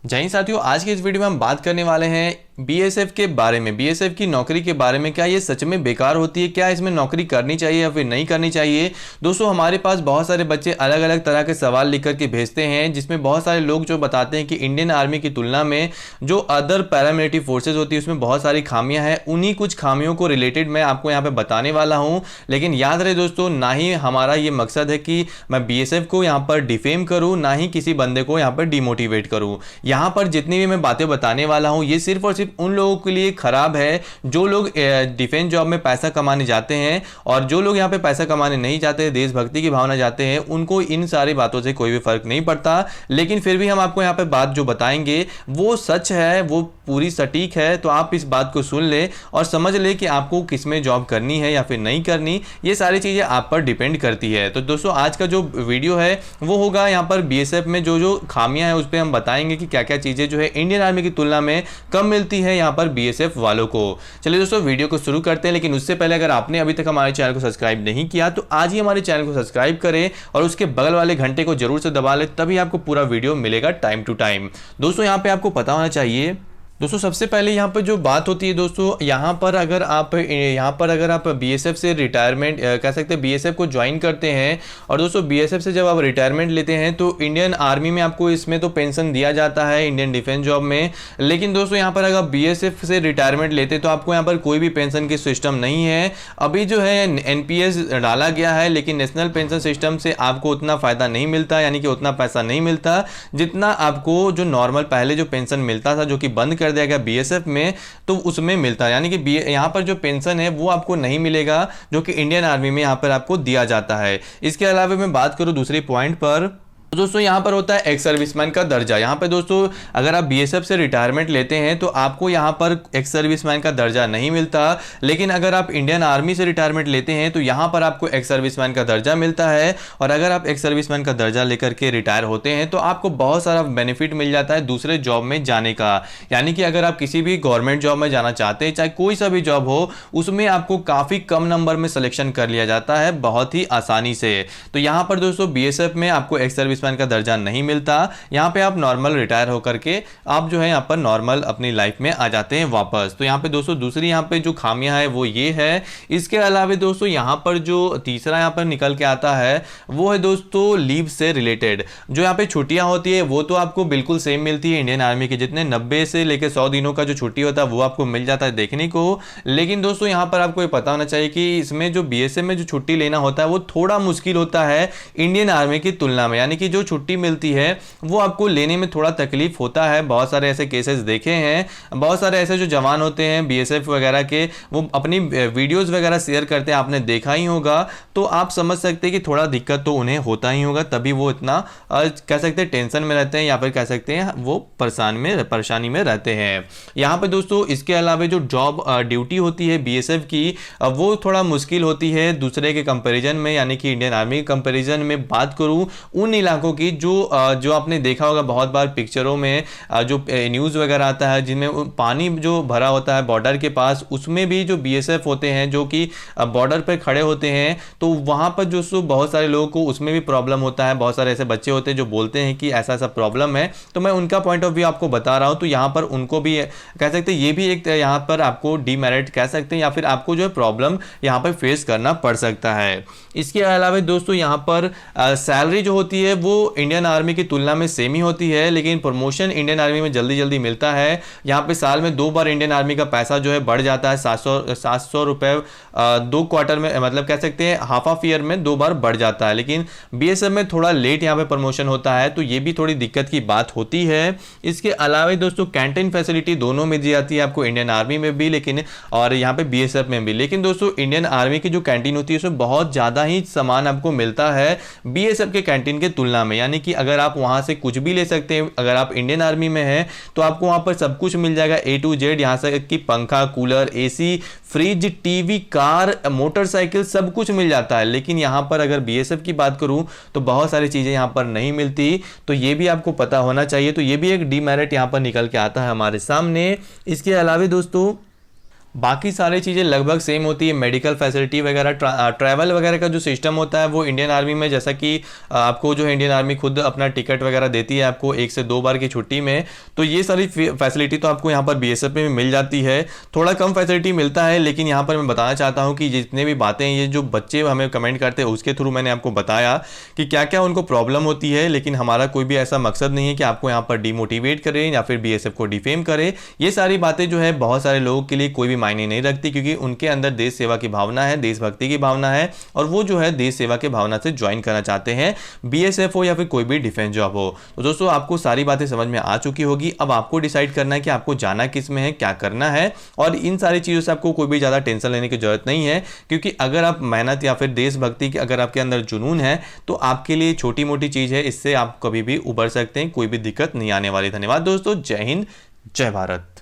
जय हिंद साथियों, आज की इस वीडियो में हम बात करने वाले हैं बीएसएफ के बारे में। बीएसएफ की नौकरी के बारे में, क्या ये सच में बेकार होती है, क्या इसमें नौकरी करनी चाहिए या फिर नहीं करनी चाहिए। दोस्तों, हमारे पास बहुत सारे बच्चे अलग अलग तरह के सवाल लिख करके भेजते हैं, जिसमें बहुत सारे लोग जो बताते हैं कि इंडियन आर्मी की तुलना में जो अदर पैरामिलिट्री फोर्सेज होती है उसमें बहुत सारी खामियां हैं। उन्हीं कुछ खामियों को रिलेटेड मैं आपको यहाँ पे बताने वाला हूँ। लेकिन याद रहे दोस्तों, ना ही हमारा ये मकसद है कि मैं बीएसएफ को यहाँ पर डिफेम करूँ, ना ही किसी बंदे को यहाँ पर डिमोटिवेट करूँ। यहाँ पर जितनी भी मैं बातें बताने वाला हूँ ये सिर्फ और सिर्फ उन लोगों के लिए खराब है जो लोग डिफेंस जॉब में पैसा कमाने जाते हैं, और जो लोग यहाँ पे पैसा कमाने नहीं जाते, देशभक्ति की भावना जाते हैं, उनको इन सारी बातों से कोई भी फर्क नहीं पड़ता। लेकिन फिर भी हम आपको यहाँ पे बात जो बताएंगे वो सच है, वो पूरी सटीक है। तो आप इस बात को सुन ले और समझ ले कि आपको किसमें जॉब करनी है या फिर नहीं करनी। ये सारी चीजें आप पर डिपेंड करती है। तो दोस्तों, आज का जो वीडियो है वो होगा यहाँ पर बीएसएफ में जो जो खामियां हैं उस पर हम बताएंगे कि क्या क्या चीजें जो है इंडियन आर्मी की तुलना में कम मिलती है यहाँ पर बीएसएफ वालों को। चलिए दोस्तों, वीडियो को शुरू करते हैं। लेकिन उससे पहले अगर आपने अभी तक हमारे चैनल को सब्सक्राइब नहीं किया तो आज ही हमारे चैनल को सब्सक्राइब करें और उसके बगल वाले घंटे को जरूर से दबा ले, तभी आपको पूरा वीडियो मिलेगा टाइम टू टाइम। दोस्तों, यहाँ पे आपको पता होना चाहिए, दोस्तों सबसे पहले यहाँ पर जो बात होती है दोस्तों, यहाँ पर अगर आप बीएसएफ से रिटायरमेंट कह सकते हैं, बीएसएफ को ज्वाइन करते हैं और दोस्तों बीएसएफ से जब आप रिटायरमेंट लेते हैं तो इंडियन आर्मी में आपको इसमें तो पेंशन दिया जाता है इंडियन डिफेंस जॉब में। लेकिन दोस्तों यहाँ पर अगर बीएसएफ से रिटायरमेंट लेते हैं तो आपको यहाँ पर कोई भी पेंशन की सिस्टम नहीं है। अभी जो है एनपीएस डाला गया है, लेकिन नेशनल पेंशन सिस्टम से आपको उतना फायदा नहीं मिलता, यानी कि उतना पैसा नहीं मिलता जितना आपको जो नॉर्मल पहले जो पेंशन मिलता था, जो कि बंद कर दिया गया बीएसएफ में, तो उसमें मिलता है। यानी कि यहां पर जो पेंशन है वो आपको नहीं मिलेगा जो कि इंडियन आर्मी में यहां पर आपको दिया जाता है। इसके अलावा मैं बात करूं दूसरी पॉइंट पर, तो दोस्तों यहाँ पर होता है एक्स सर्विसमैन का दर्जा। यहाँ पे दोस्तों अगर आप बीएसएफ से रिटायरमेंट लेते हैं तो आपको यहाँ पर एक्स सर्विसमैन का दर्जा नहीं मिलता। लेकिन अगर आप इंडियन आर्मी से रिटायरमेंट लेते हैं तो यहाँ पर आपको एक्स सर्विसमैन का दर्जा मिलता है। और अगर आप एक्स सर्विसमैन का दर्जा लेकर के रिटायर होते हैं तो आपको बहुत सारा बेनिफिट मिल जाता है दूसरे जॉब में जाने का। यानी कि अगर आप किसी भी गवर्नमेंट जॉब में जाना चाहते हैं, चाहे कोई सा भी जॉब हो, उसमें आपको काफ़ी कम नंबर में सिलेक्शन कर लिया जाता है बहुत ही आसानी से। तो यहाँ पर दोस्तों बीएसएफ में आपको एक्स सर्विसमैन का दर्जा नहीं मिलता। यहाँ पे आप नॉर्मल रिटायर होकर के आप जो है यहाँ पर नॉर्मल अपनी लाइफ में आ जाते हैं वापस। तो यहाँ पे दोस्तों दूसरी यहाँ पे जो खामियां है वो ये है। इसके अलावा दोस्तों यहाँ पर जो तीसरा यहाँ पर निकल के आता है वो है दोस्तों लीव से रिलेटेड। जो यहाँ पे छुट्टियां होती है वो तो आपको बिल्कुल सेम मिलती है इंडियन आर्मी के, जितने 90 से लेकर 100 दिनों का जो छुट्टी होता है वो आपको मिल जाता है देखने को। लेकिन दोस्तों यहाँ पर आपको ये पता होना चाहिए कि इसमें जो बीएसएफ में जो छुट्टी लेना होता है वो थोड़ा मुश्किल होता है इंडियन आर्मी की तुलना में। यानी कि जो छुट्टी मिलती है वो आपको लेने में थोड़ा तकलीफ होता है। बहुत सारे ऐसे केसेस देखे हैं, बहुत सारे ऐसे जो जवान होते हैं बीएसएफ वगैरह के, वो अपनी वीडियोस वगैरह शेयर करते हैं, आपने देखा ही होगा। तो आप समझ सकते हैं कि थोड़ा दिक्कत तो उन्हें होता ही होगा, तभी वो इतना कह सकते हैं टेंशन में रहते हैं, या फिर कह सकते हैं वो परेशानी में रहते हैं। यहाँ पे दोस्तों इसके अलावा जो जॉब ड्यूटी होती है बीएसएफ की वो थोड़ा मुश्किल होती है दूसरे के कंपेरिजन में। यानी कि इंडियन आर्मी के कंपेरिजन में बात करूं उन इलाकों की जो आपने देखा होगा बहुत बार पिक्चरों में, जो न्यूज़ वगैरह आता है जिनमें पानी जो भरा होता है बॉर्डर के पास, उसमें भी जो बीएसएफ होते हैं जो कि बॉर्डर पर खड़े होते हैं, तो वहाँ पर जो बहुत सारे लोगों को उसमें भी प्रॉब्लम होता है। बहुत सारे ऐसे बच्चे होते हैं जो बोलते हैं कि ऐसा ऐसा प्रॉब्लम है, तो मैं उनका पॉइंट ऑफ व्यू आपको बता रहा हूँ। तो यहाँ पर उनको भी कह सकते हैं, ये भी एक यहाँ पर आपको डीमेरिट कह सकते हैं, या फिर आपको जो है प्रॉब्लम यहाँ पर फेस करना पड़ सकता है। इसके अलावा दोस्तों यहाँ पर सैलरी जो होती है वो इंडियन आर्मी की तुलना में सेम ही होती है, लेकिन प्रमोशन इंडियन आर्मी में जल्दी जल्दी मिलता है। यहाँ पे साल में 2 बार इंडियन आर्मी का पैसा जो है बढ़ जाता है, 700 रुपए 2 क्वार्टर में, मतलब कह सकते हैं हाफ ऑफ ईयर में 2 बार बढ़ जाता है। लेकिन बीएसएफ में थोड़ा लेट यहाँ पे प्रमोशन होता है, तो ये भी थोड़ी दिक्कत की बात होती है। इसके अलावा दोस्तों कैंटीन फैसिलिटी दोनों में दी जाती है आपको, इंडियन आर्मी में भी लेकिन और यहाँ पे बीएसएफ में भी। लेकिन दोस्तों इंडियन आर्मी की जो कैंटीन होती है उसमें बहुत ज्यादा ही सामान आपको मिलता है बीएसएफ के कैंटीन के तुलना में। यानी कि अगर आप वहां से कुछ भी ले सकते हैं, अगर आप इंडियन आर्मी में हैं तो आपको वहां पर सब कुछ मिल जाएगा A to Z। यहां से कि पंखा, cooler, AC, fridge, TV, car, motorcycle, सब कुछ मिल जाता है। लेकिन यहां पर अगर बीएसएफ की बात करूं तो बहुत सारी चीजें यहां पर नहीं मिलती, तो ये भी आपको पता होना चाहिए। तो ये भी एक डीमेरिट यहां पर निकल के आता है हमारे सामने। इसके अलावा दोस्तों बाकी सारी चीज़ें लगभग सेम होती है। मेडिकल फैसिलिटी वगैरह, ट्रैवल वगैरह का जो सिस्टम होता है वो इंडियन आर्मी में, जैसा कि आपको जो है इंडियन आर्मी खुद अपना टिकट वगैरह देती है आपको 1 से 2 बार की छुट्टी में, तो ये सारी फैसिलिटी तो आपको यहाँ पर बीएसएफ में भी मिल जाती है। थोड़ा कम फैसिलिटी मिलता है, लेकिन यहाँ पर मैं बताना चाहता हूँ कि जितने भी बातें ये जो बच्चे हमें कमेंट करते हैं उसके थ्रू मैंने आपको बताया कि क्या क्या उनको प्रॉब्लम होती है, लेकिन हमारा कोई भी ऐसा मकसद नहीं है कि आपको यहाँ पर डिमोटिवेट करें या फिर बीएसएफ को डिफेम करें। ये सारी बातें जो है बहुत सारे लोगों के लिए कोई भी मायने नहीं रखती, क्योंकि उनके अंदर देश सेवा की भावना है, देशभक्ति की भावना है, और वो जो है देश सेवा की भावना से ज्वाइन करना चाहते हैं, बीएसएफ हो या फिर कोई भी डिफेंस जॉब हो। तो दोस्तों आपको सारी बातें समझ में आ चुकी होगी। अब आपको डिसाइड करना है कि आपको जाना किस में है, क्या करना है, और इन सारी चीज़ों से आपको कोई भी ज़्यादा टेंशन लेने की जरूरत नहीं है, क्योंकि अगर आप मेहनत या फिर देशभक्ति की अगर आपके अंदर जुनून है तो आपके लिए छोटी मोटी चीज़ है, इससे आप कभी भी उबर सकते हैं, कोई भी दिक्कत नहीं आने वाली। धन्यवाद दोस्तों, जय हिंद, जय भारत।